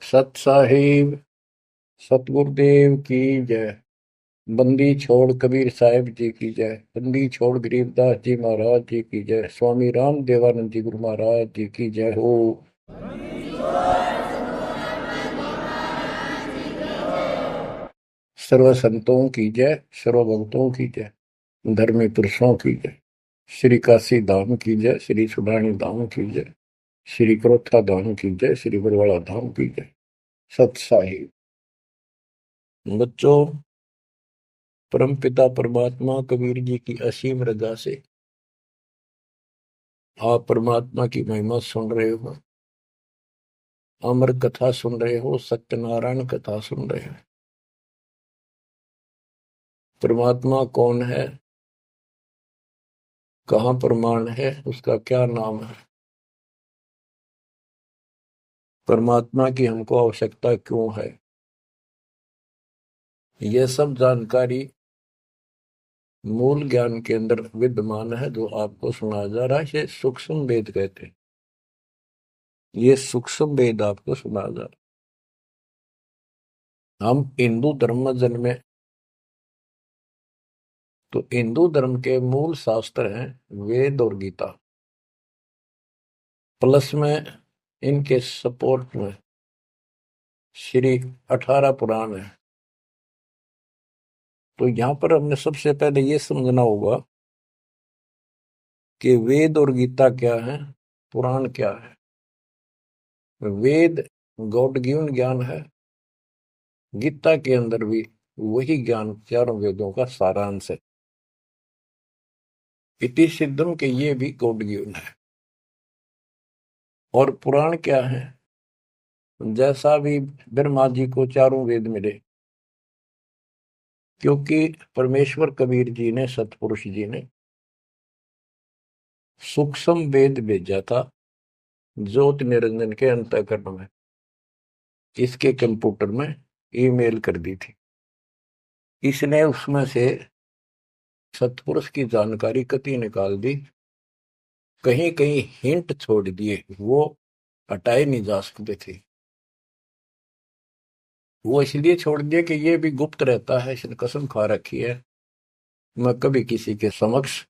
सत साहिब सतगुरुदेव की जय। बंदी छोड़ कबीर साहिब जी की जय। बंदी छोड़ गरीबदास जी महाराज जी की जय। स्वामी राम देवानंद जी गुरु महाराज जी की जय हो। सर्व संतों की जय, सर्व भक्तों की जय, धर्मी पुरुषों की जय। श्री काशी धाम की जय, श्री सुडानी धाम की जय, श्री क्रोथा धाम की जय, श्री बरवाड़ा धाम की जय। सत साहिब बच्चों, परमपिता परमात्मा कबीर जी की असीम रजा से आप परमात्मा की महिमा सुन रहे हो, अमर कथा सुन रहे हो, सत्यनारायण कथा सुन रहे हो। परमात्मा कौन है, कहाँ प्रमाण है, उसका क्या नाम है, परमात्मा की हमको आवश्यकता क्यों है, यह सब जानकारी मूल ज्ञान के अंदर विद्यमान है जो आपको सुनाया जा रहा है। ये सूक्ष्म वेद कहते हैं। ये सूक्ष्म वेद आपको सुनाया जा रहा है। हम हिंदू धर्म में जन्मे तो हिंदू धर्म के मूल शास्त्र हैं वेद और गीता, प्लस में इनके सपोर्ट में श्री 18 पुराण है। तो यहां पर हमने सबसे पहले ये समझना होगा कि वेद और गीता क्या है, पुराण क्या है। वेद गॉड गिवन ज्ञान है, गीता के अंदर भी वही ज्ञान चारों वेदों का सारांश है। इति सिद्धम के ये भी गॉड गिवन है। और पुराण क्या है, जैसा भी ब्रह्मा जी को चारों वेद मिले, क्योंकि परमेश्वर कबीर जी ने, सतपुरुष जी ने सूक्ष्म वेद भेजा था ज्योति निरंजन के अंतःकरण में, इसके कंप्यूटर में ईमेल कर दी थी। इसने उसमें से सतपुरुष की जानकारी कति निकाल दी, कहीं कहीं हिंट छोड़ दिए, वो हटाए नहीं जा सकते थे। वो इसलिए छोड़ दिया कि ये भी गुप्त रहता है, इसने कसम खा रखी है मैं कभी किसी के समक्ष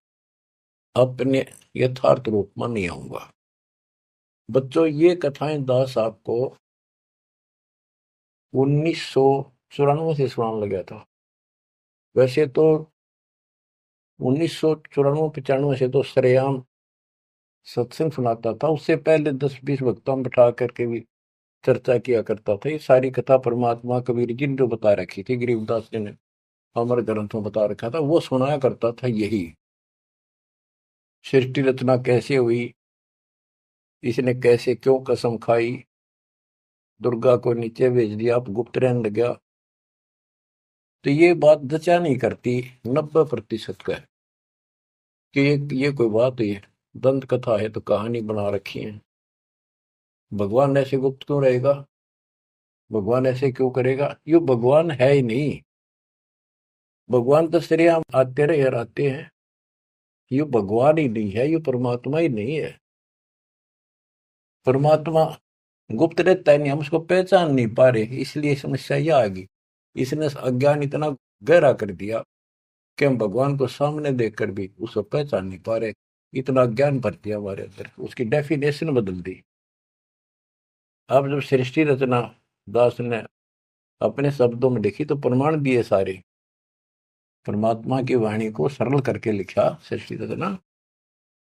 अपने यथार्थ रूप में नहीं आऊंगा। बच्चों, ये कथाएं दास आपको 1994 से सुनाने लगा था। वैसे तो 1994-95 से तो सरेआम सत्संग सुनाता था, उससे पहले 10-20 भक्तों बिठा करके भी चर्चा किया करता था। ये सारी कथा परमात्मा कबीर जी ने जो बता रखी थी, गरीबदास जी ने अमर ग्रंथ में बता रखा था, वो सुनाया करता था। यही सृष्टि रचना कैसे हुई, इसने कैसे क्यों कसम खाई, दुर्गा को नीचे भेज दिया, आप गुप्त रहने लग गया, तो ये बात जचा नहीं करती 90% का है कि ये कोई बात है, दंत कथा है तो कहानी बना रखी है। भगवान ऐसे गुप्त क्यों रहेगा, भगवान ऐसे क्यों करेगा, ये भगवान है ही नहीं। भगवान तो श्रेयाम आते रहे और आते हैं, ये भगवान ही नहीं है, ये परमात्मा ही नहीं है। परमात्मा गुप्त रहता है नहीं, हम उसको पहचान नहीं पा रहे, इसलिए समस्या यह आ गई। इसने अज्ञान इतना गहरा कर दिया कि हम भगवान को सामने देखकर भी उसको पहचान नहीं पा रहे। इतना ज्ञान भर दिया हमारे अंदर, उसकी डेफिनेशन बदल दी। अब जब सृष्टि रचना दास ने अपने शब्दों में लिखी तो प्रमाण दिए सारे, परमात्मा की वाणी को सरल करके लिखा सृष्टि रचना।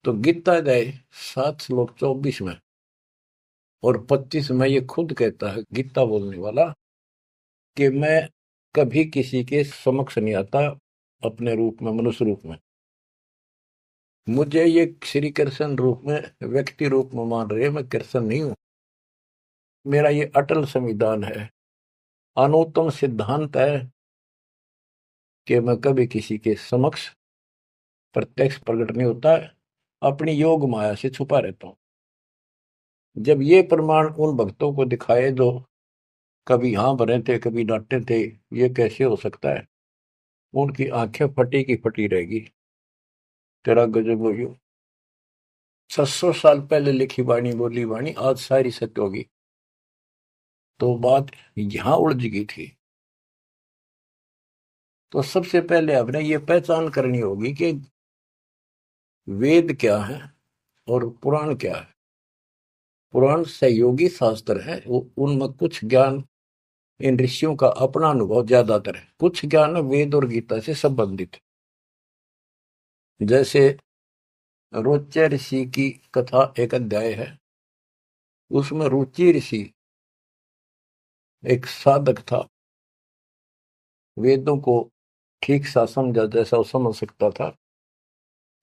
तो गीता गए 7 श्लोक 24 में और 25 में ये खुद कहता है गीता बोलने वाला कि मैं कभी किसी के समक्ष नहीं आता अपने रूप में, मनुष्य रूप में। मुझे ये श्री कृष्ण रूप में, व्यक्ति रूप में मान रहे, मैं कृष्ण नहीं हूं। मेरा ये अटल संविधान है, अनुत्तम सिद्धांत है कि मैं कभी किसी के समक्ष प्रत्यक्ष प्रकट नहीं होता, अपनी योग माया से छुपा रहता हूं। जब ये प्रमाण उन भक्तों को दिखाए जो कभी हाँ भरे थे, कभी डांटे थे, ये कैसे हो सकता है, उनकी आंखें फटी की फटी रहेगी। तेरा गजब हो गयो। 600 साल पहले लिखी वाणी, बोली वाणी आज सारी सत्य होगी। तो बात यहां उलझ गई थी। तो सबसे पहले आपने ये पहचान करनी होगी कि वेद क्या है और पुराण क्या है। पुराण सहयोगी शास्त्र है, वो उनमें कुछ ज्ञान इन ऋषियों का अपना अनुभव ज्यादातर है, कुछ ज्ञान वेद और गीता से संबंधित। जैसे रोच्य ऋषि की कथा एक अध्याय है, उसमें रुचि ऋषि एक साधक था, वेदों को ठीक सा समझा जैसा वो समझ सकता था,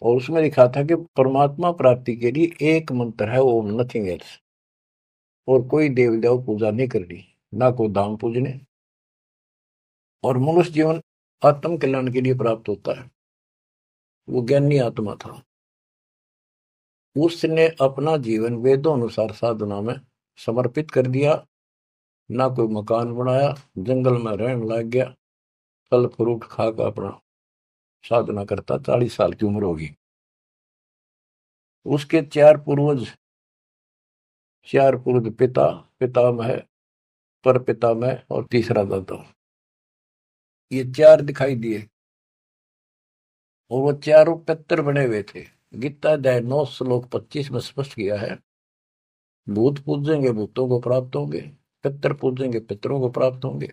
और उसमें लिखा था कि परमात्मा प्राप्ति के लिए एक मंत्र है, ओम, नथिंग एल्स। और कोई देव देव पूजा नहीं करनी, ना कोई धाम पूजने, और मनुष्य जीवन आत्म कल्याण के लिए प्राप्त होता है। वो ज्ञानी आत्मा था, उसने अपना जीवन वेदों अनुसार साधना में समर्पित कर दिया। ना कोई मकान बनाया, जंगल में रहने लग गया, फल फ्रूट खाकर अपना साधना करता। 40 साल की उम्र होगी। उसके चार पूर्वज, पिता, पितामह, पर पितामह और तीसरा दादा, ये चार दिखाई दिए, और वो चारों पितर बने हुए थे। गीता अध्याय 9 श्लोक 25 में स्पष्ट किया है, भूत पूजेंगे भूतों को प्राप्त होंगे, पितर पूजेंगे पितरों को प्राप्त होंगे,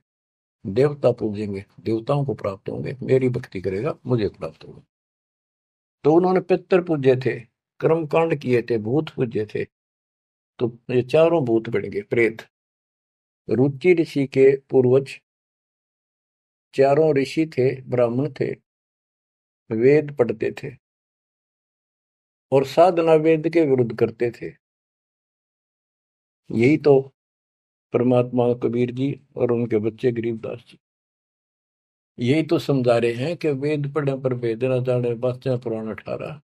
देवता पूजेंगे देवताओं को प्राप्त होंगे, मेरी भक्ति करेगा मुझे प्राप्त होगा। तो उन्होंने पितर पूजे थे, कर्म कांड किए थे, भूत पूजे थे, तो ये चारों भूत बन गए प्रेत। रुचि ऋषि के पूर्वज चारों ऋषि थे, ब्राह्मण थे, वेद पढ़ते थे और साधना वेद के विरुद्ध करते थे। यही तो परमात्मा कबीर जी और उनके बच्चे गरीबदास जी यही तो समझा रहे हैं कि वेद पढ़ने पर वेद न जाने, बातें पुराण 18,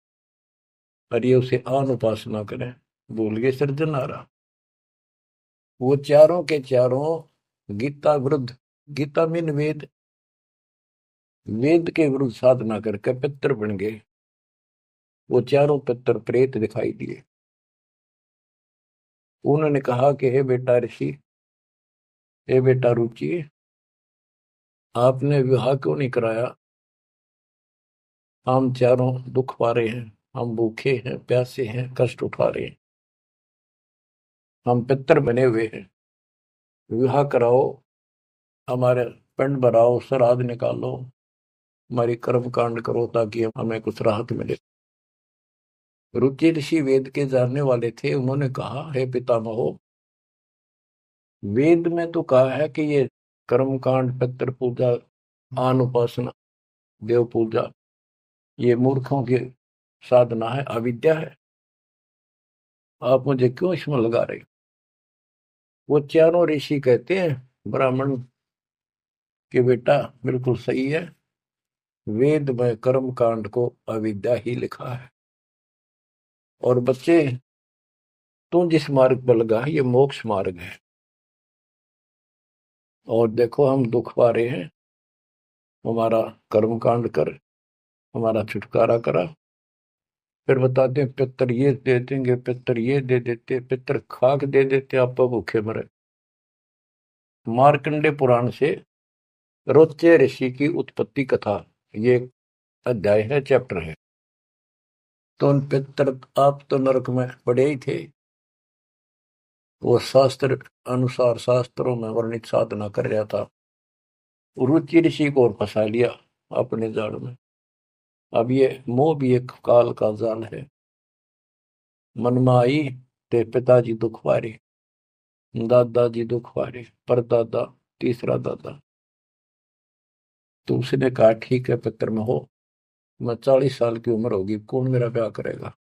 और ये उसे आन उपासना करें, भूल गए सृजनहारा। वो चारों के चारों गीता विरुद्ध, गीता मीन वेद, वेद के विरुद्ध साधना करके पितर बन गए। वो चारों पितर प्रेत दिखाई दिए। उन्होंने कहा कि हे बेटा ऋषि, हे बेटा रुचि, आपने विवाह क्यों नहीं कराया? हम चारों दुख पा रहे हैं, हम भूखे हैं, प्यासे हैं, कष्ट उठा रहे हैं, हम पितर बने हुए हैं, विवाह कराओ, हमारे पिंड भराओ, श्राद्ध निकालो, हमारी कर्म कांड करो ताकि हमें कुछ राहत मिले। रुचि ऋषि वेद के जानने वाले थे, उन्होंने कहा हे पितामहो, वेद में तो कहा है कि ये कर्म कांड, पितृ पूजा, आन उपासना, देव पूजा, ये मूर्खों की साधना है, अविद्या है, आप मुझे क्यों इसमें लगा रहे? वो चारों ऋषि कहते हैं ब्राह्मण के बेटा बिल्कुल सही है, वेद में कर्म कांड को अविद्या ही लिखा है, और बच्चे तू जिस मार्ग पर लगा है ये मोक्ष मार्ग है, और देखो हम दुख पा रहे हैं, हमारा कर्म कांड कर, हमारा छुटकारा करा। फिर बताते हैं पितर ये दे देंगे, पितर ये दे देते, पितर खाक दे देते, आप भूखे मरे। मार्कंडे पुराण से रोच्य ऋषि की उत्पत्ति कथा, ये अध्याय है, चैप्टर है। तो उन पितर, आप तो नरक में पड़े ही थे, वो शास्त्र अनुसार शास्त्रों में वर्णित साधना कर रहा था, रुचि ऋषि को और फंसा लिया अपने जाल में। अब ये मोह भी एक काल का जाल है। मन में आई ते पिताजी दुख पारे, दादाजी दुख पारे, परदादा, तीसरा दादा। तो उसने कहा ठीक है पितर में हो, मैं 40 साल की उम्र होगी, कौन मेरा ब्याह करेगा?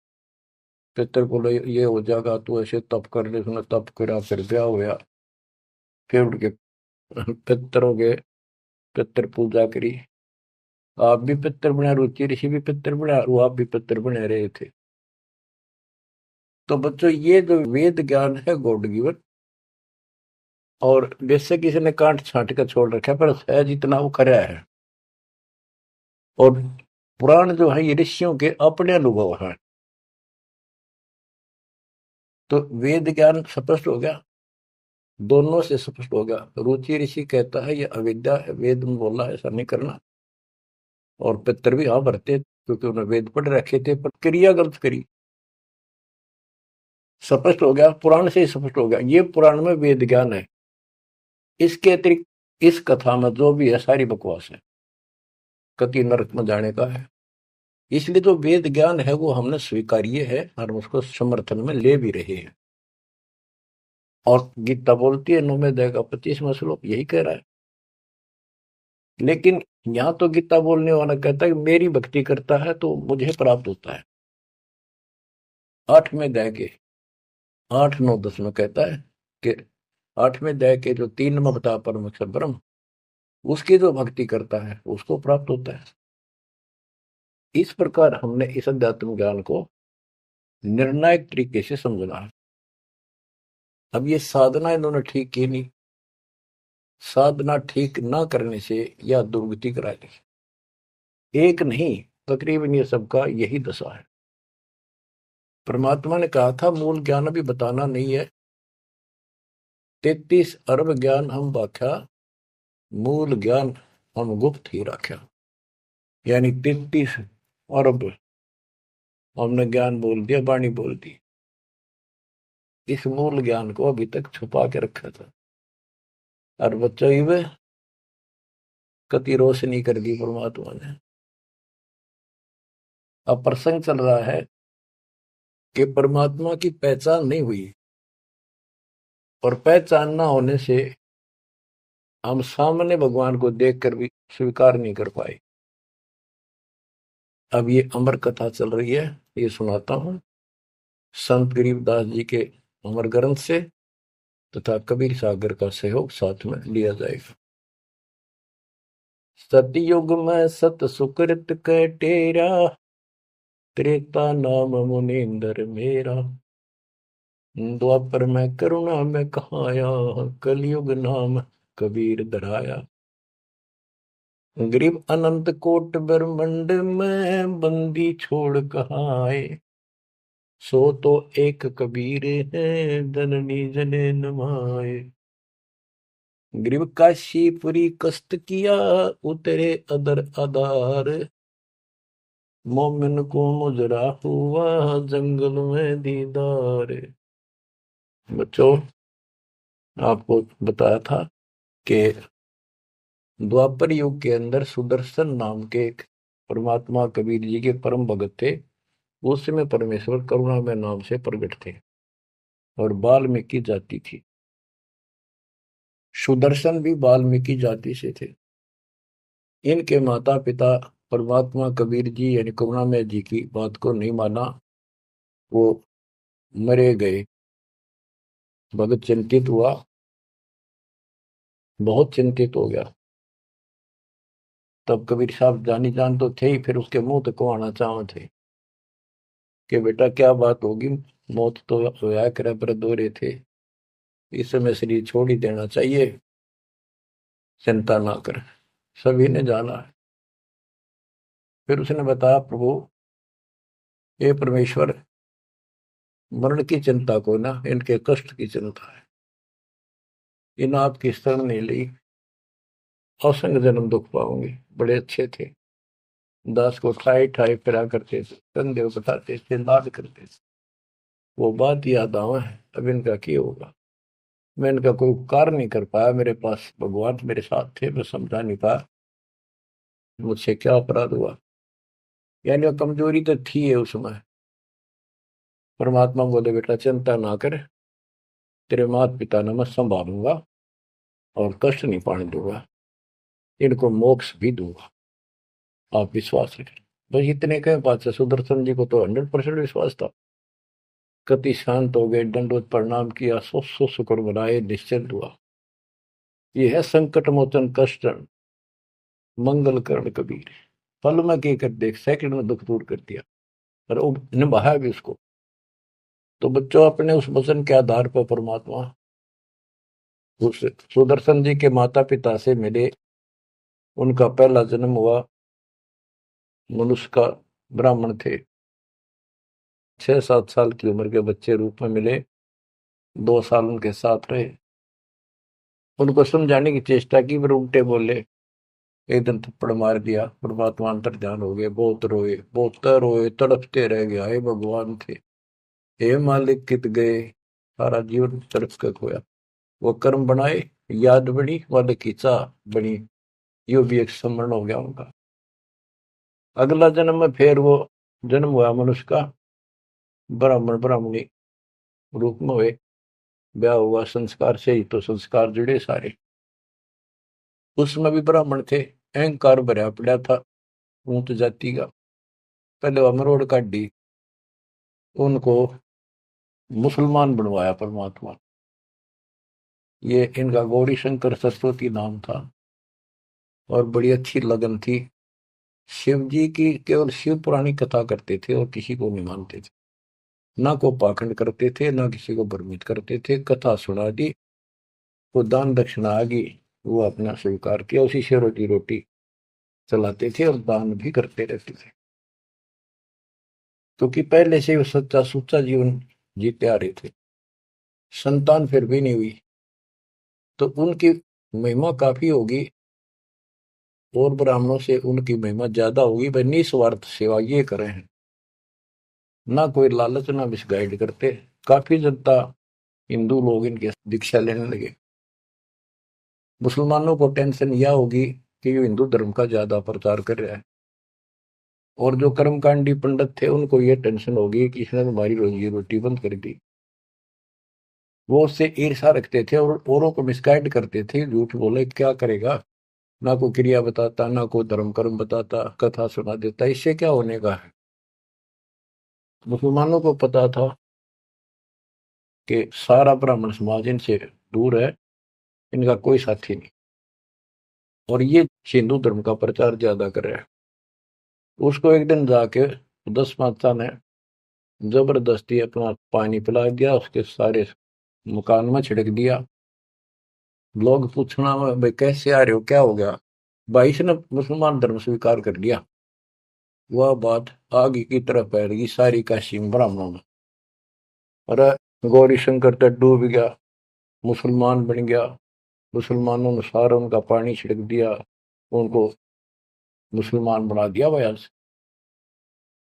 पितर बोले ये हो जाएगा, तू ऐसे तप कर ले। उसने तप करा, फिर ब्याह हुआ, फिर उनके पितरों के पितर पूजा करी। आप भी पितर बना, रुचि ऋषि भी पितर बना, और आप भी पितर बने रहे थे। तो बच्चों ये जो वेद ज्ञान है गॉड गिवन, और बेशक किसी ने कांट छांट कर छोड़ रखा है, पर सहज इतना वो कराया है। और पुराण जो है ये ऋषियों के अपने अनुभव है। तो वेद ज्ञान स्पष्ट हो गया। दोनों से स्पष्ट हो गया। रुचि ऋषि कहता है ये अविद्या है, वेद में बोला है ऐसा नहीं करना। और पितर भी हाँ भरते क्योंकि उन्होंने वेद पढ़ रखे थे, पर क्रिया गलत करी। स्पष्ट हो गया, पुराण से ही स्पष्ट हो गया, ये पुराण में वेद ज्ञान है। इसके अतिरिक्त इस कथा में जो भी है सारी बकवास है, कति नरक में जाने का है। इसलिए जो वेद ज्ञान है वो हमने स्वीकार्य है और उसको समर्थन में ले भी रहे हैं। और गीता बोलती है 9वें अध्याय का 25वां श्लोक यही कह रहा है। लेकिन यहां तो गीता बोलने वाला कहता है कि मेरी भक्ति करता है तो मुझे प्राप्त होता है। 8वें अध्याय के 8, 9, 10 में कहता है कि 8वें अध्याय के जो 3 में बता परम अक्षर ब्रह्म, उसकी जो भक्ति करता है उसको प्राप्त होता है। इस प्रकार हमने इस अध्यात्म ज्ञान को निर्णायक तरीके से समझना है। अब ये साधना इन्होंने ठीक की नहीं, साधना ठीक ना करने से यह दुर्गति करा ली। एक नहीं, तकरीबन ये सबका यही दशा है। परमात्मा ने कहा था मूल ज्ञान अभी बताना नहीं है, 33 अरब ज्ञान हम व्याख्या, मूल ज्ञान हम गुप्त ही रख्या। यानी 33 अरब हमने ज्ञान बोल दिया, वाणी बोल दी। इस मूल ज्ञान को अभी तक छुपा के रखा था, और बच्चों ही कति रोशनी कर दी परमात्मा ने। अब प्रसंग चल रहा है कि परमात्मा की पहचान नहीं हुई, और पहचान ना होने से हम सामने भगवान को देखकर भी स्वीकार नहीं कर पाए। अब ये अमर कथा चल रही है, ये सुनाता हूं संत गरीबदास जी के अमर ग्रंथ से, तथा कबीर सागर का सहयोग साथ में लिया जाएगा। सतयुग में सत सुकृत कै टेरा, त्रेता नाम मुनींद्र मेरा, द्वापर में करुणा में कहाया, कलयुग नाम कबीर धराया। गरीब अनंत कोट ब्रह्मंड में, बंदी छोड़ कहाँ आए, सो तो एक कबीर है, जननी जने नमाए। गरीब काशीपुरी कष्ट किया, उतरे अदर आधार, मोमिन को मुजरा हुआ, जंगल में दीदार। बच्चों, आपको बताया था कि द्वापर युग के अंदर सुदर्शन नाम के एक परमात्मा कबीर जी के परम भगत थे। उस समय परमेश्वर करुणा में नाम से प्रकट थे और वाल्मीकि जाति थी। सुदर्शन भी वाल्मीकि जाति से थे। इनके माता पिता परमात्मा कबीर जी यानी करुणामय जी की बात को नहीं माना, वो मरे गए। भगत चिंतित हुआ, बहुत चिंतित हो गया। तब कबीर साहब जानी जान तो थे ही, फिर उसके मुंह तक को आना चाह थे कि बेटा क्या बात होगी, मौत तो होया करे पर दौरे थे, इस समय शरीर छोड़ ही देना चाहिए, चिंता ना कर। सभी ने जाना है। फिर उसने बताया प्रभु, ये परमेश्वर, मरण की चिंता को ना, इनके कष्ट की चिंता है। इन आपकी शरण नहीं ली, असंग जन्म दुख पाओगे। बड़े अच्छे थे, दास को ठाई ठाई फिरा करते थे, कंधे बताते थे, लाड करते थे। वो बात याद आवा है, अब इनका क्या होगा। मैं इनका कोई उपकार नहीं कर पाया, मेरे पास भगवान मेरे साथ थे, मैं समझा नहीं पाया मुझसे क्या अपराध हुआ। यानी वो कमजोरी तो थी है उसमें। परमात्मा बोले बेटा चिंता ना कर, तेरे माता पिता ने मैं संभालूंगा और कष्ट नहीं पाने दूंगा, इनको मोक्ष भी दूंगा, आप विश्वास रखें। बस इतने कहे बात से सुदर्शन जी को तो 100% विश्वास था। कति शांत हो गए, दंडवत प्रणाम किया, सो सो शुक्र बनाए, निश्चिंत हुआ। ये है संकट मोचन कष्ट मंगल करण कबीर। पल में के कर देख, सेकंड में दुख दूर कर दिया और वो निभाया भी उसको। तो बच्चों, अपने उस वचन के आधार पर परमात्मा उस सुदर्शन जी के माता पिता से मिले। उनका पहला जन्म हुआ, मनुष्य का ब्राह्मण थे। 6-7 साल की उम्र के बच्चे रूप में मिले, 2 साल उनके साथ रहे। उनको समझाने की चेष्टा की, पर उल्टे बोले। एक दिन थप्पड़ मार दिया। परमात्मा अंतर ध्यान हो गए, बहुत रोए, तड़पते रह गए, हे भगवान थे, हे मालिक कित गए, सारा जीवन तड़प के खोया। वो कर्म बनाए, याद बनी, मालिक की चाह बनी, यो भी एक स्मरण हो गया उनका। अगला जन्म में फिर वो जन्म हुआ मनुष्य का, ब्राह्मण ब्राह्मणी रूप में हुए, ब्याह हुआ, संस्कार से ही तो संस्कार जुड़े सारे। उसमें भी ब्राह्मण थे, अहंकार भरा पड़ा था ऊंच जाति का। पहले वो मरोड़ काटी, उनको मुसलमान बनवाया परमात्मा। ये इनका गौरी शंकर सरस्वती नाम था, और बड़ी अच्छी लगन थी। शिव जी की केवल शिव पुराणी कथा करते थे और किसी को नहीं मानते थे। ना को पाखंड करते थे, ना किसी को भ्रमित करते थे। कथा सुना दी, वो दान दक्षिणा आ गई, वो अपना स्वीकार किया, उसी से रोटी रोटी चलाते थे और दान भी करते रहते थे। क्योंकि पहले से वो सच्चा सुच्चा जीवन जीते आ रहे थे। संतान फिर भी नहीं हुई, तो उनकी महिमा काफी होगी, और ब्राह्मणों से उनकी महिमा ज्यादा होगी। भाई निस्वार्थ सेवा ये करे हैं, ना कोई लालच, ना मिसगाइड करते। काफी जनता, हिंदू लोग इनके दीक्षा लेने लगे। मुसलमानों को टेंशन यह होगी कि ये हिंदू धर्म का ज्यादा प्रचार कर रहा है, और जो कर्मकांडी पंडित थे उनको ये टेंशन होगी कि इसने हमारी रोजी रोटी बंद कर दी। वो उससे ईर्षा रखते थे और औरों को मिसगाइड करते थे, झूठ बोले क्या करेगा, ना कोई क्रिया बताता, ना कोई धर्म कर्म बताता, कथा सुना देता, इससे क्या होने का है। मुसलमानों को पता था कि सारा ब्राह्मण समाज इनसे दूर है, इनका कोई साथी नहीं, और ये हिंदू धर्म का प्रचार ज्यादा कर रहा है। उसको एक दिन जाके 10 माता ने जबरदस्ती अपना पानी पिला दिया, उसके सारे मकान में छिड़क दिया। लोग पूछना, भाई कैसे आ रहे हो, क्या हो गया। भाई ने मुसलमान धर्म स्वीकार कर लिया। वह बात आगे की तरफ फैल गई सारी काशी में, ब्राह्मणों में। अरे गौरी शंकर तो डूब गया, मुसलमान बन गया। मुसलमानों ने सारा उनका पानी छिड़क दिया, उनको मुसलमान बना दिया। भाई आज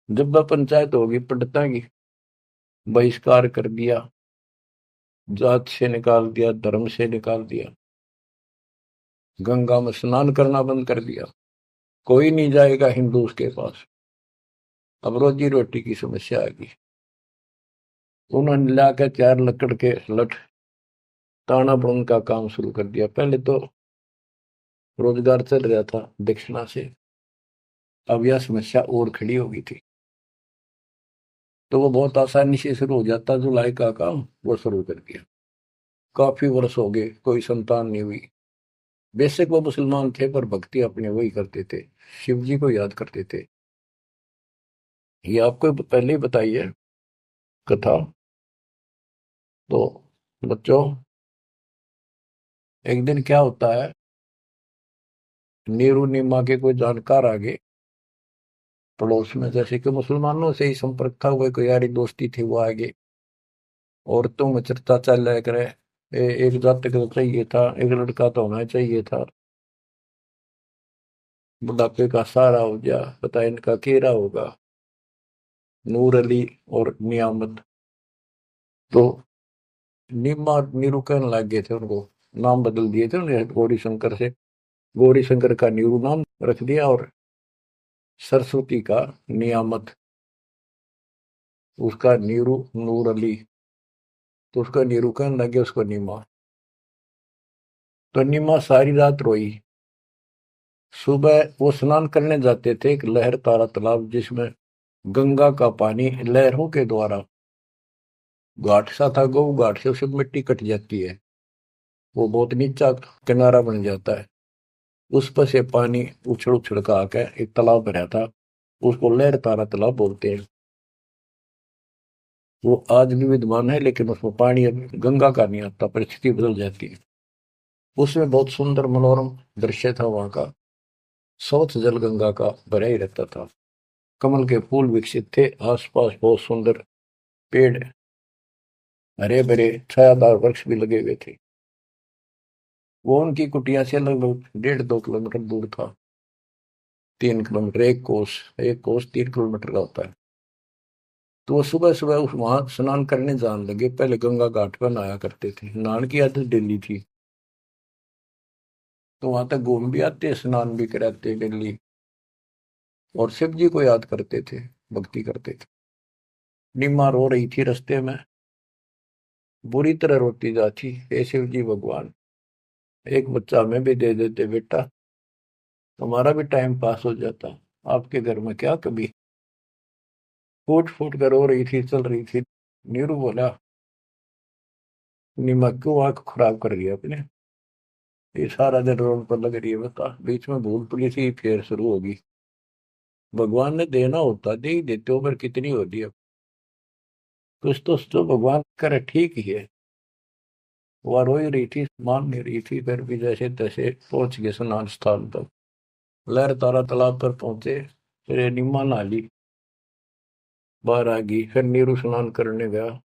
जब वह पंचायत होगी पंडिता की, बहिष्कार कर दिया, जात से निकाल दिया, धर्म से निकाल दिया, गंगा में स्नान करना बंद कर दिया, कोई नहीं जाएगा हिंदू उसके पास। अब रोजी रोटी की समस्या आ गई। उन्होंने लाकर 4 लकड़ के लठ ताना बुन का काम शुरू कर दिया। पहले तो रोजगार चल रहा था दक्षिणा से, अब यह समस्या और खड़ी हो गई थी। तो वो बहुत आसानी से शुरू हो जाता, जुलाई का काम वो शुरू कर दिया। काफी वर्ष हो गए, कोई संतान नहीं हुई। बेशक वो मुसलमान थे, पर भक्ति अपने वही करते थे, शिव जी को याद करते थे। ये आपको पहले ही बताइए कथा। तो बच्चों, एक दिन क्या होता है, नीरू नीमा के कोई जानकार आगे पड़ोस में, जैसे कि मुसलमानों से ही संपर्क था, वो कोई यारी दोस्ती थी, वो आगे औरतों में चर्चा चल रहा करे। एक जातक तो चाहिए था, एक लड़का तो होना चाहिए था, बुढ़ापे का सहारा हो गया, पता इनका केरा होगा। नूर अली और नियामत। तो नीमा नीरू कहने लग गए थे उनको, नाम बदल दिए थे उन्हें गौरी शंकर से। गौरी शंकर का नीरू नाम रख दिया, और सरस्वती का नियामत, उसका नीरू नूर अली। तो उसका नीरू कहने लगे उसको नीमा। तो नीमा सारी रात रोई। सुबह वो स्नान करने जाते थे एक लहर तारा तालाब, जिसमें गंगा का पानी लहरों के द्वारा, घाट सा था गौ घाट से, उसे मिट्टी कट जाती है, वो बहुत नीचा किनारा बन जाता है। उस पर से पानी उछड़ उछड़ का आकर एक तालाब भरा था, उसको लहर तारा तालाब बोलते हैं। वो आज भी विद्यमान है, लेकिन उसमें पानी अब गंगा का नहीं आता, परिस्थिति बदल जाती है। उसमें बहुत सुंदर मनोरम दृश्य था वहां का। स्वच्छ जल गंगा का भरा ही रहता था, कमल के फूल विकसित थे, आसपास बहुत सुंदर पेड़, हरे भरे छायादार वृक्ष भी लगे हुए थे। वो उनकी कुटिया से लगभग 1.5-2 किलोमीटर दूर था। 3 किलोमीटर, एक कोस 3 किलोमीटर का होता है। तो वो सुबह सुबह उस वहां स्नान करने जाने लगे। पहले गंगा घाट पर नहाया करते थे, नहान की आदत डेली थी। तो वहां तक घूम भी आते, स्नान भी कराते डेली, और शिव जी को याद करते थे, भक्ति करते थे। निम्मा रो रही थी रास्ते में, बुरी तरह रोती जाती, हे शिव जी भगवान, एक बच्चा हमें भी दे देते बेटा, हमारा भी टाइम पास हो जाता, आपके घर में क्या कभी। फूट फूट कर रो रही थी, चल रही थी। नीरू बोला, निम्मा क्यों आंख खराब कर रही है अपने, ये सारा दिन रोड पर लग रही है, बता बीच में भूल पड़ी थी फिर शुरू होगी। भगवान ने देना होता दे ही देते हो, पर कितनी होती है। कुछ तो भगवान करे ठीक ही है। वह रो ही रही थी, मान नहीं रही थी, फिर भी जैसे तैसे पहुंच गए स्नान स्थान तक। लहर तारा तालाब पर पहुंचे, फिर ये निम्मा नहा ली, बाहर आ गई, फिर नीरू स्नान करने गया।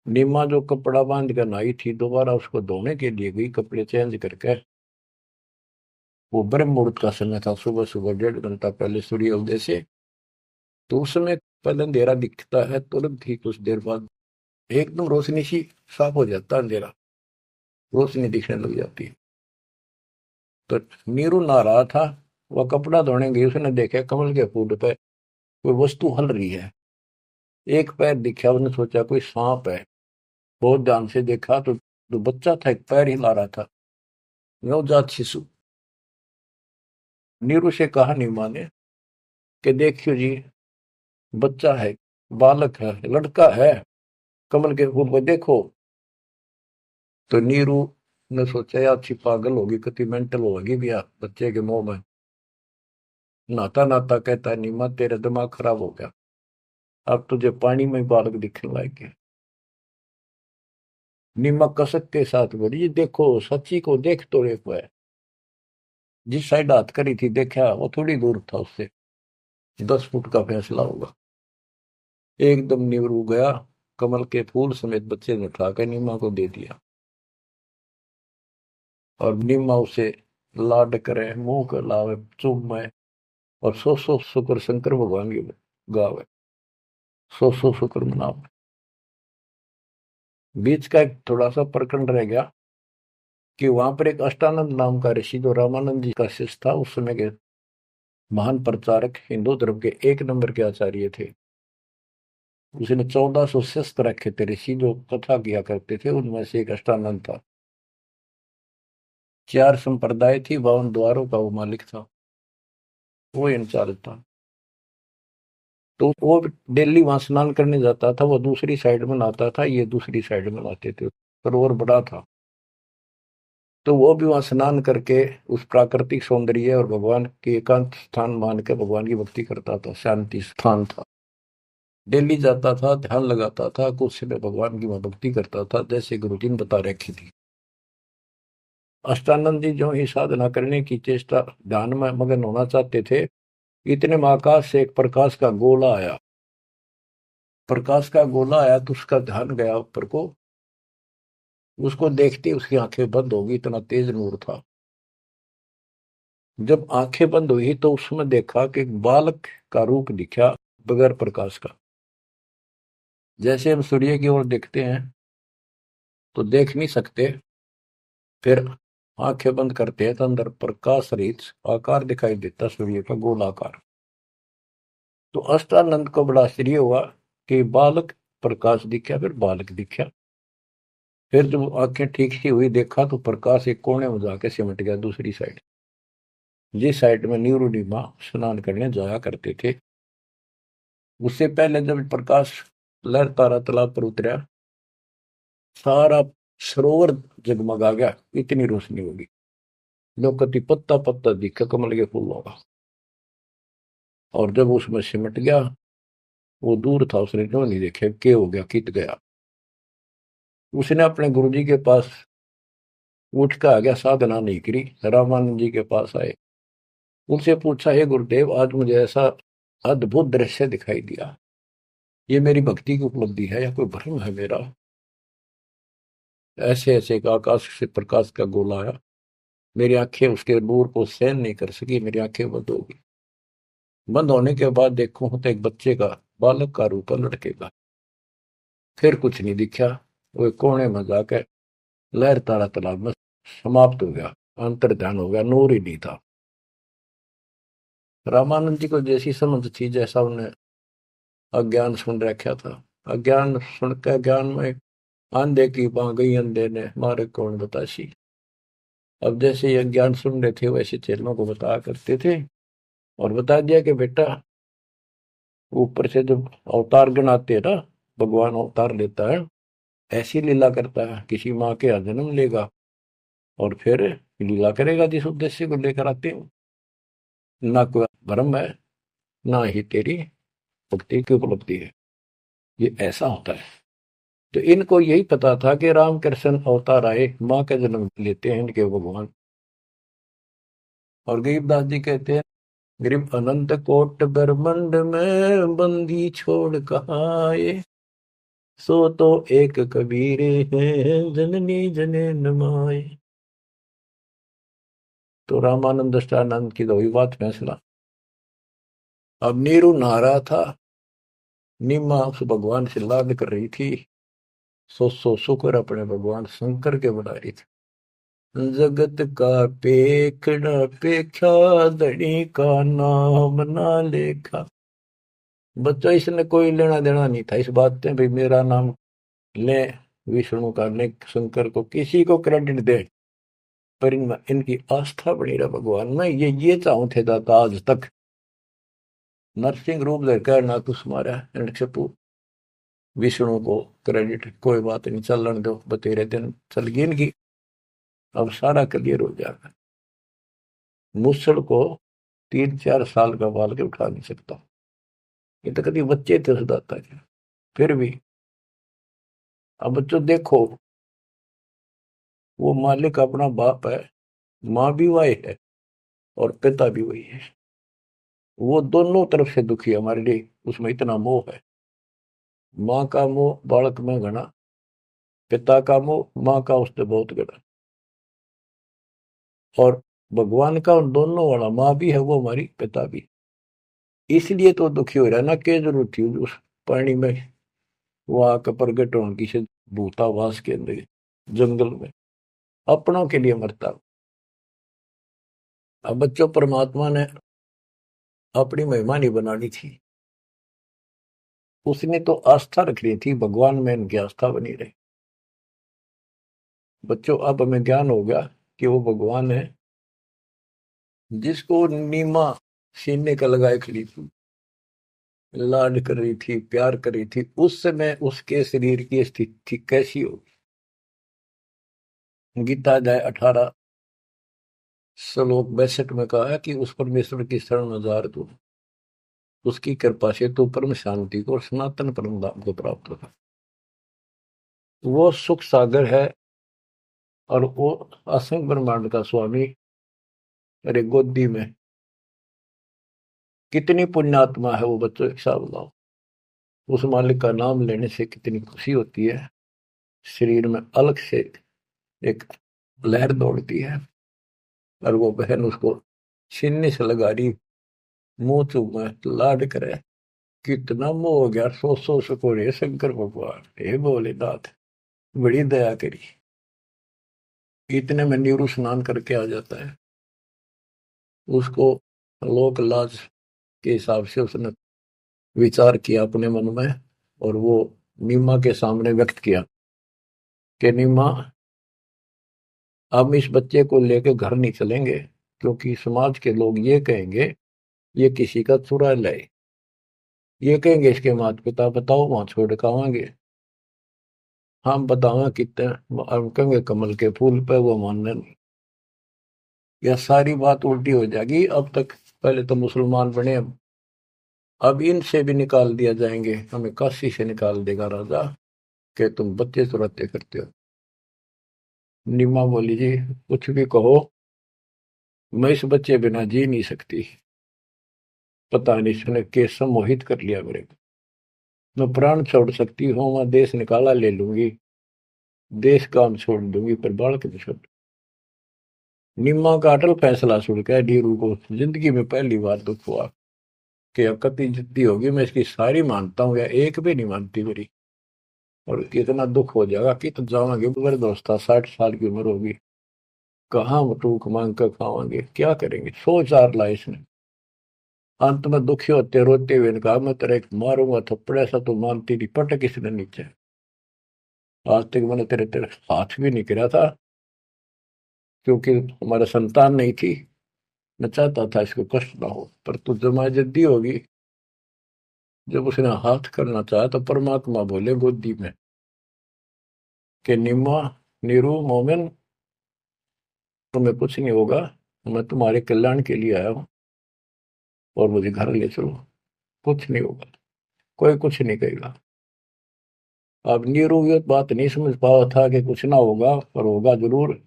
निम्मा जो कपड़ा बांध कर नहाई थी, दोबारा उसको धोने के लिए गई कपड़े चेंज करके। वो ब्रह्म मुहूर्त का समय था, सुबह सुबह 1.5 घंटा पहले सूर्योदय से। तो उस समय पहले अंधेरा दिखता है, तुरंत ही कुछ देर बाद एकदम रोशनी सी, साफ हो जाता है अंधेरा, रोशनी दिखने लग जाती है। तो नीरू नहा रहा था, वह कपड़ा धोने गई, उसने देखा कमल के फूल पे कोई वस्तु हल रही है। एक पैर दिखा, उसने सोचा कोई सांप है। बहुत ध्यान से देखा तो जो बच्चा था एक पैर हिला रहा था, नवजात शिशु। नीरू से कहा नीमा ने कि देखियो जी, बच्चा है, बालक है, लड़का है, कमल के फूल को देखो। तो नीरू ने सोचा यार अच्छी पागल होगी, कितनी मेंटल होगी भी यार बच्चे के मुंह में। नहाता नहाता कहता है, नीमा तेरा दिमाग खराब हो गया, अब तुझे पानी में बालक दिखने लायक। नीमक कसक के साथ बोली, देखो सच्ची को देख तो देखो है। जिस साइड हाथ करी थी देखा, वो थोड़ी दूर था उससे, 10 फुट का फैसला होगा। एकदम निवरू गया, कमल के फूल समेत बच्चे ने उठा कर नीमा को दे दिया। और नीमा उसे लाड करे, मुंह कर लावे, चूमे, और सौ शुक्र शंकर भगवान की गावे, सौ शुक्र मनावे। बीच का एक थोड़ा सा प्रकरण रह गया कि वहां पर एक अष्टानंद नाम का ऋषि, जो रामानंद जी का शिष्य था, उस समय के महान प्रचारक, हिंदू धर्म के 1 नंबर के आचार्य थे। उसने 1400 शस्त्र रखे थे ऋषि, जो कथा किया करते थे, उनमें से एक अष्टानंद था। 4 संप्रदाय थी, 52 द्वारों का वो मालिक था, वो इंचार्ज था। तो वो दिल्ली वहां स्नान करने जाता था, वो दूसरी साइड में नहाता था, ये दूसरी साइड में नहाते थे, सरोवर बड़ा था। तो वो भी वहां स्नान करके उस प्राकृतिक सौंदर्य और भगवान के एकांत स्थान मान के भगवान की भक्ति करता था, शांति स्थान था। डेली जाता था, ध्यान लगाता था, कुछ समय भगवान की वहां भक्ति करता था, जैसे गुरु जी ने बता रखी थी। अष्टानंद जी जो ही साधना करने की चेष्टा, ध्यान में मगन होना चाहते थे, इतने में आकाश से एक प्रकाश का गोला आया। प्रकाश का गोला आया तो उसका ध्यान गया ऊपर को, उसको देखते ही उसकी आंखें बंद हो गई, इतना तेज नूर था। जब आंखें बंद हुई तो उसमें देखा कि एक बालक का रूप दिखा, बगैर प्रकाश का। जैसे हम सूर्य की ओर देखते हैं तो देख नहीं सकते, फिर आंखें बंद करते हैं तो अंदर प्रकाश रहित आकार दिखाई देता, सूर्य का गोलाकार। तो अष्टानंद को बड़ा आश्चर्य हुआ कि बालक प्रकाश दिखा, फिर बालक दिखा। फिर जब आंखें ठीक सी हुई, देखा तो प्रकाश एक कोने में जाके सिमट गया दूसरी साइड, जिस साइड में नीरू नीमा स्नान करने जाया करते थे। उससे पहले जब प्रकाश लहर तारा तालाब पर उतरा, सारा सरोवर जगमगा गया, इतनी रोशनी होगी। लोग कति पत्ता पत्ता दिखा कमल के फूलों का। और जब उसमें सिमट गया, वो दूर था, उसने जो नहीं देखा क्या हो गया, कित गया। उसने अपने गुरुजी के पास उठ कर आ गया, साधना नहीं करी, रामानंद जी के पास आए। उनसे पूछा, हे गुरुदेव, आज मुझे ऐसा अद्भुत दृश्य दिखाई दिया, ये मेरी भक्ति की उपलब्धि है या कोई भ्रम है मेरा। ऐसे ऐसे का आकाश से प्रकाश का गोला आया, मेरी आंखें उसके नूर को सहन नहीं कर सकी, मेरी आंखें बंद हो गई। बंद होने के बाद देखूं तो एक बच्चे का, बालक का रूप है, लड़के का। फिर कुछ नहीं दिखा। वो एक कोने में जाकर लहर तारा तालाब में समाप्त हो गया, अंतर ध्यान हो गया, नूर ही नहीं था। रामानंद जी को जैसी समझ थी, जैसा उन्हें अज्ञान सुन रखा था, अज्ञान सुन के ज्ञान में आंधे की बां गई, अंधे ने मारे कौन बतासी। अब जैसे ये ज्ञान सुन रहे थे वैसे चेलों को बताया करते थे, और बता दिया कि बेटा, ऊपर से जब अवतार गणाते हैं ना, भगवान अवतार लेता है, ऐसी लीला करता है, किसी माँ के यहाँ जन्म लेगा और फिर लीला करेगा जिस उद्देश्य को लेकर आते हो। ना कोई भ्रम है, ना ही तेरी भक्ति की उपलब्धि है, ये ऐसा होता है। तो इनको यही पता था कि रामकृष्ण अवतार आए, माँ का जन्म लेते हैं इनके भगवान। और गरीबदास जी कहते हैं, गरीब अनंत कोट ब्रह्मंड में बंदी छोड़ कहाँ आए, सो तो एक कबीरे हैं जननी जने नमाए। तो रामानंद दृष्टानंद की तो वही बात फैसला। अब नीरू नहा रहा था, नीमा उस भगवान से लाड कर रही थी, सो शुक्र अपने भगवान शंकर के बना रही थी। जगत का पेखड़ा पेखा, धनी का नाम ना लेखा। बच्चों, इसने कोई लेना देना नहीं था इस बात से भाई मेरा नाम ले, विष्णु का ले, शंकर को किसी को क्रेडिट दे, पर इनमें इनकी आस्था बनी रहा भगवान में। ये चाहूं थे दाता आज तक। नरसिंह रूप लेकर ना कुछ मारा ऋषपु, विष्णु को क्रेडिट कोई बात नहीं, चलन दो, बतेरे दिन चल गई इनकी। अब सारा क्लियर हो जाएगा। मूसड़ को 3-4 साल का बाल के उठा नहीं सकता, ये तो कभी बच्चे थे उस दाता के। फिर भी अब बच्चों देखो, वो मालिक अपना बाप है, माँ भी वही है और पिता भी वही है। वो दोनों तरफ से दुखी है हमारे लिए, उसमें इतना मोह है। माँ का मोह बालक में घना, पिता का मोह माँ का उससे बहुत घना। और भगवान का उन दोनों वाला, माँ भी है वो हमारी, पिता भी। इसलिए तो दुखी हो रहा है ना, क्या जरूरत थी उस पानी में वहां का प्रगट होने की से, भूतावास के अंदर जंगल में अपनों के लिए मरता। अब बच्चों, परमात्मा ने अपनी महिमा नहीं बनानी थी, उसने तो आस्था रखनी थी भगवान में, इनकी आस्था बनी रही। बच्चों, अब हमें ज्ञान हो गया कि वो भगवान है जिसको नीमा सीने का लगाए खड़ी थी, लाड कर रही थी, प्यार कर रही थी। उस समय उसके शरीर की स्थिति कैसी होगी। गीता अध्याय 18 श्लोक 62 में कहा है कि उस परमेश्वर की शरण में जा तू, उसकी कृपा से तू परम शांति को और सनातन परम धाम को प्राप्त होगा। वो सुख सागर है और वो असंग ब्रह्मांड का स्वामी। अरे गोदी में कितनी पुण्यात्मा है वो बच्चों, एक हिसाब लगाओ। उस मालिक का नाम लेने से कितनी खुशी होती है, शरीर में अलग से एक लहर दौड़ती है। और वो बहन उसको सीने से लगा रही, मुंह चूमे, लाड करे। कितना मोह हो गया, सो सको रे शंकर भगवान, हे भोलेनाथ, बड़ी दया करी। इतने में नीरू स्नान करके आ जाता है। उसको लोक लाज के हिसाब से उसने विचार किया अपने मन में, और वो नीमा के सामने व्यक्त किया कि नीमा, हम इस बच्चे को लेकर घर नहीं चलेंगे, क्योंकि समाज के लोग ये कहेंगे ये किसी का चुरा लाए, ये कहेंगे इसके माता पिता, बताओ वहां छोड़ के आवांगे, हम बतावा कितने, हम कहेंगे कमल के फूल पे, वो मानने नहीं। यह सारी बात उल्टी हो जाएगी। अब तक पहले तो मुसलमान बने, अब इनसे भी निकाल दिया जाएंगे, हमें काशी से निकाल देगा राजा कि तुम बच्चे चुराते करते हो। नीमा बोली, जी कुछ भी कहो, मैं इस बच्चे बिना जी नहीं सकती। पता नहीं इसने कैसे मोहित कर लिया मेरे को। मैं प्राण छोड़ सकती हूँ, मैं देश निकाला ले लूंगी, देश काम छोड़ दूंगी पर बालक नहीं छोड़। निम्मा का अटल फैसला सुन कर नीरू को जिंदगी में पहली बार दुख हुआ कि अब कति जिद्दी होगी, मैं इसकी सारी मानता हूँ या एक भी नहीं मानती मेरी। और कितना दुख हो जाएगा कि तो जावांगे मेरे दोस्त 60 साल की उम्र होगी, कहाँ टूक मांग कर खावांगे, क्या करेंगे, 100 4 ला इसने। अंत में दुखी होते रोते हुए ने कहा मैं तेरे एक मारूंगा थप्पड़, ऐसा तो मानती नहीं, पटक इसने नीचे। आज तक मैंने तेरे तेरे हाथ भी नहीं गिरा था क्योंकि हमारा संतान नहीं थी, मैं चाहता था इसको कष्ट ना हो, पर तू जमा जद्दी होगी। जब उसने हाथ करना चाहा तो परमात्मा बोले गोदी में कि निम्मा, नीरू, मोमिन, तुम्हें कुछ नहीं होगा, मैं तुम्हारे कल्याण के लिए आया हूँ और मुझे घर ले चलो, कुछ नहीं होगा, कोई कुछ नहीं कहेगा। अब नीरू ये बात नहीं समझ पाया था कि कुछ ना होगा, पर होगा जरूर।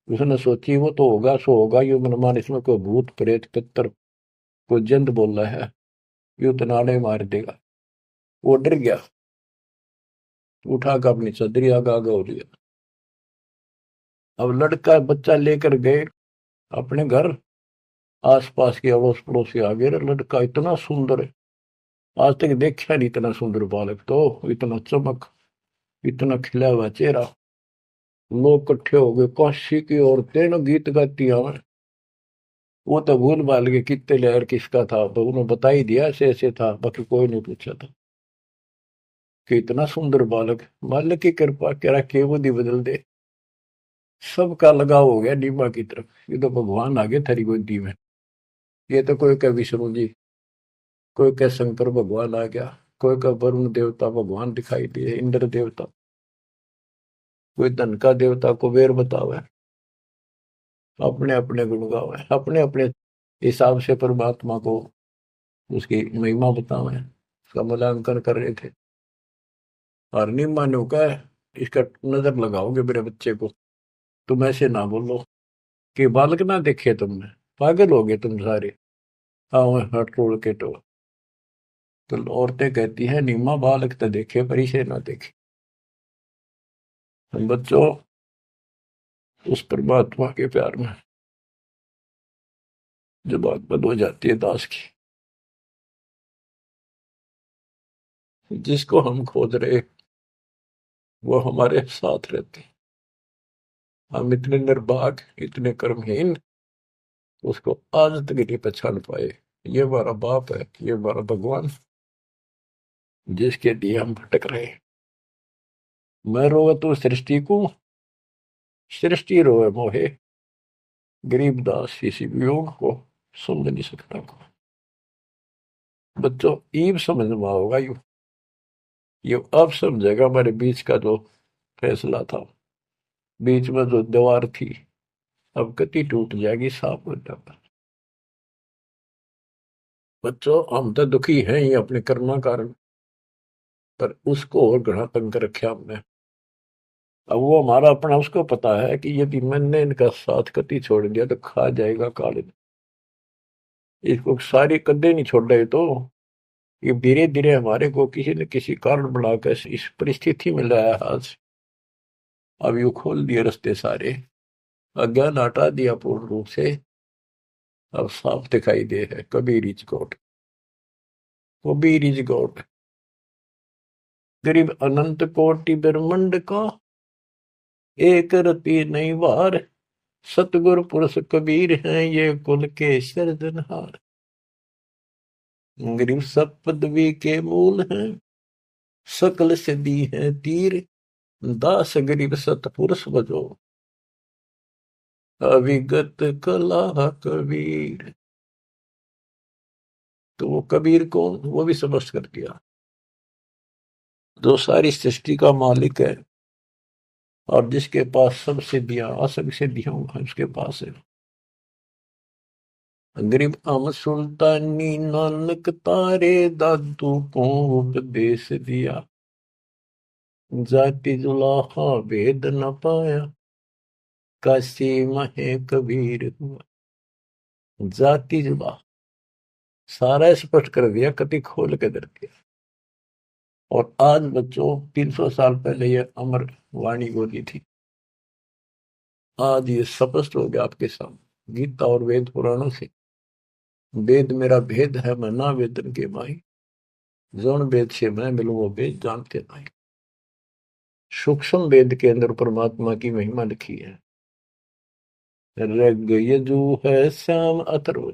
उसने सोची वो तो होगा सो होगा, यू मनमान इसमें कोई भूत प्रेत पितर कोई जंद बोल रहा है, यू तो नाड़े मार देगा। वो डर गया, उठा कर अपनी चदरी आगा आगा हो लिया। अब लड़का बच्चा लेकर गए अपने घर, आसपास के अड़ोस पड़ोसी आ गए, लड़का इतना सुंदर है, आज तक देखा नहीं इतना सुंदर बालक, तो इतना चमक, इतना खिला हुआ चेहरा। लोग इकट्ठे हो गए, काशी की औरतें न गीत गाती हमें। वो तो भूल भाल के कितने लहर किसका था, तो उन्होंने बता ही दिया ऐसे ऐसे था, बाकी कोई नहीं पूछा था कि इतना सुंदर बालक। मालिक की कृपा कह रहा के बुद्धि बदल दे, सबका लगाव हो गया नीमा की तरफ। ये तो भगवान आ गए थारी गोदी में। ये तो कोई कह विष्णु जी, कोई कह शंकर भगवान आ गया, कोई कह वरुण देवता भगवान दिखाई दिए, इंद्र देवता, कोई धन का देवता कुबेर बतावे, अपने अपने गुण गावे, अपने अपने हिसाब से परमात्मा को उसकी महिमा बतावे, उसका मूल्यांकन कर रहे थे। और नीमा ने कहा इसका नजर लगाओगे मेरे बच्चे को, तुम ऐसे ना बोलो कि बालक ना देखे तुमने, पागल हो गए तुम सारे, आओ हट रोल के तो औरतें कहती हैं नीमा बालक तो देखे पर इसे ना देखे। हम बच्चों उस परमात्मा के प्यार में जो बात बंद हो जाती है दास की, जिसको हम खोज रहे वो हमारे साथ रहते, हम इतने निर्भाग इतने कर्महीन उसको आज तक नहीं पहचान पाए। ये हमारा बाप है, ये हमारा भगवान, जिसके लिए हम भटक रहे हैं। मैं रोवे तो सृष्टि को, सृष्टि रोवे मोहे, गरीबदास इसी वियोग को समझ नहीं सकता को। बच्चों ईब समझ में होगा ये अब समझेगा हमारे बीच का जो फैसला था, बीच में जो दीवार थी, अब कति टूट जाएगी, साफ हो जाएगा। बच्चों हम तो दुखी हैं ही अपने कर्मा कारण, पर उसको और घना तंग कर रखे हमने। अब वो हमारा अपना उसको पता है कि यदि मैंने इनका साथ कति छोड़ दिया तो खा जाएगा काले, इसको सारी कदे नहीं छोड़ रहे तो ये धीरे धीरे हमारे को किसी न किसी कारण बनाकर इस परिस्थिति में लाया आज। अब यू खोल दिए रास्ते सारे, अज्ञान हटा दिया पूर्ण रूप से, अब साफ दिखाई दे है Kabir is God, Kabir is God. गरीब अनंत कोटि ब्रह्मंड का, एक रति नहीं वार, सतगुरु पुरुष कबीर हैं ये कुल के सिरजनहार। गरीब सब पदवी के मूल हैं, सकल सिद्धि है तीर, दास गरीब सतपुरुष बजो, अविगत कला कबीर। तो वो कबीर कौन, वो भी समझ कर दिया, जो सारी सृष्टि का मालिक है और जिसके पास सब सिद्धियां असंग सिद्धियां उसके पास है। गरीब अम सुल्तानी नानक तारे दादू को उपदेश दिया, जाति जुलाहा भेद न पाया, काशी महे कबीर हुआ। जाति जुला सारा स्पष्ट कर दिया, कति खोल के दर दिया। और आज बच्चों 300 साल पहले ये अमर वाणी बोली थी, आज ये स्पष्ट हो गया आपके सामने गीता और वेद पुराणों से। वेद मेरा भेद है मैं ना वेदन के माही, जौन वेद से मैं मिलूं वो वेद जानते नहीं। सूक्ष्म वेद के अंदर परमात्मा की महिमा लिखी है। ऋग यजु है श्याम अथर्व,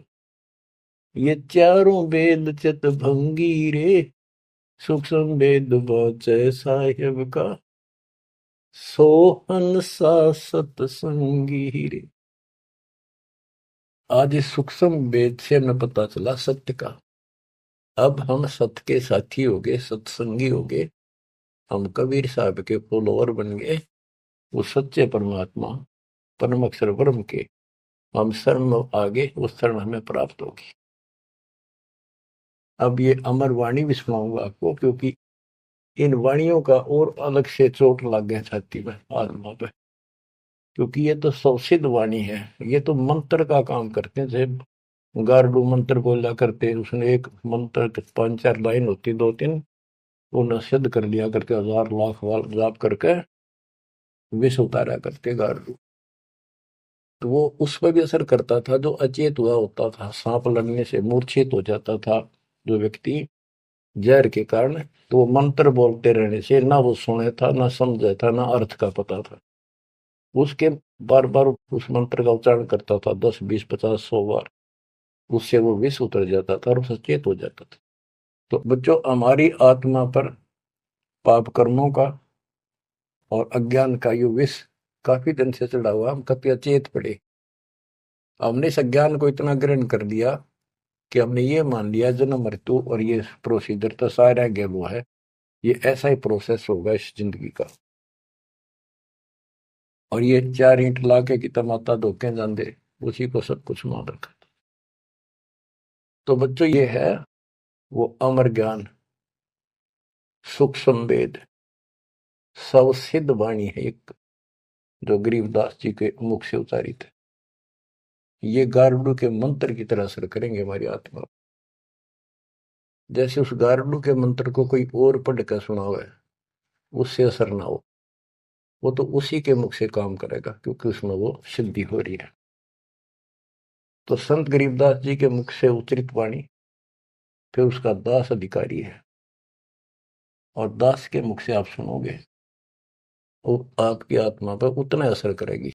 ये चारों वेद चित भंगी रे, सूक्ष्म वेद बचे साहिब का, सोहन सा सतसंगी रे। आज इस सूक्ष्म वेद से हमें पता चला सत्य का। अब हम सत्य के साथी हो गए, सत्संगी हो गए, हम कबीर साहब के फॉलोअर बन गए। वो सच्चे परमात्मा परम अक्षर ब्रह्म के हम शरण आगे, वो शरण हमें प्राप्त होगी। अब ये अमर वाणी भी सुनाऊंगा आपको, क्योंकि इन वाणियों का और अलग से चोट लग गया छाती में, आत्मा पे, क्योंकि ये तो सौसिद्ध वाणी है। ये तो मंत्र का काम करते हैं। जैसे गारडू मंत्र बोला करते, उसने एक मंत्र के 5-4 लाइन होती, 2-3, वो सिद्ध कर लिया करके 1000 लाख वाल जाप करके विष उतारा करते गारडू। तो वो उस पर भी असर करता था, जो अचेत हुआ होता था, सांप लड़ने से मूर्छित हो जाता था जो व्यक्ति जहर के कारण, तो वो मंत्र बोलते रहने से ना वो सुने था, ना समझा था, ना अर्थ का पता था। उसके बार बार उस मंत्र का उच्चारण करता था, 10, 20, 50, 100 बार, उससे वो विष उतर जाता था और सचेत हो जाता था। तो बच्चों, हमारी आत्मा पर पाप कर्मों का और अज्ञान का ये विष काफी दिन से चढ़ा हुआ, हम कभी अचेत पड़े। हमने इस अज्ञान को इतना ग्रहण कर दिया कि हमने ये मान लिया जन्म मृत्यु और ये प्रोसीजर तो सारा गेम है, ये ऐसा ही प्रोसेस होगा इस जिंदगी का। और ये 4 ईंट लाके की तमाता धोखे जाते, उसी को सब कुछ मान रखा। तो बच्चों, ये है वो अमर ज्ञान, सूक्ष्म वेद, सवसिद्ध वाणी है एक, जो गरीबदास जी के मुख से उतारी थे। ये गारुड़ के मंत्र की तरह असर करेंगे हमारी आत्मा। जैसे उस गारुड़ के मंत्र को कोई और पढ़ कर सुनावे, उससे असर ना हो, वो तो उसी के मुख से काम करेगा, क्योंकि उसमें वो सिद्धि हो रही है। तो संत गरीबदास जी के मुख से उच्चरित वाणी फिर उसका दास अधिकारी है, और दास के मुख से आप सुनोगे, वो आपकी आत्मा पर उतना असर करेगी।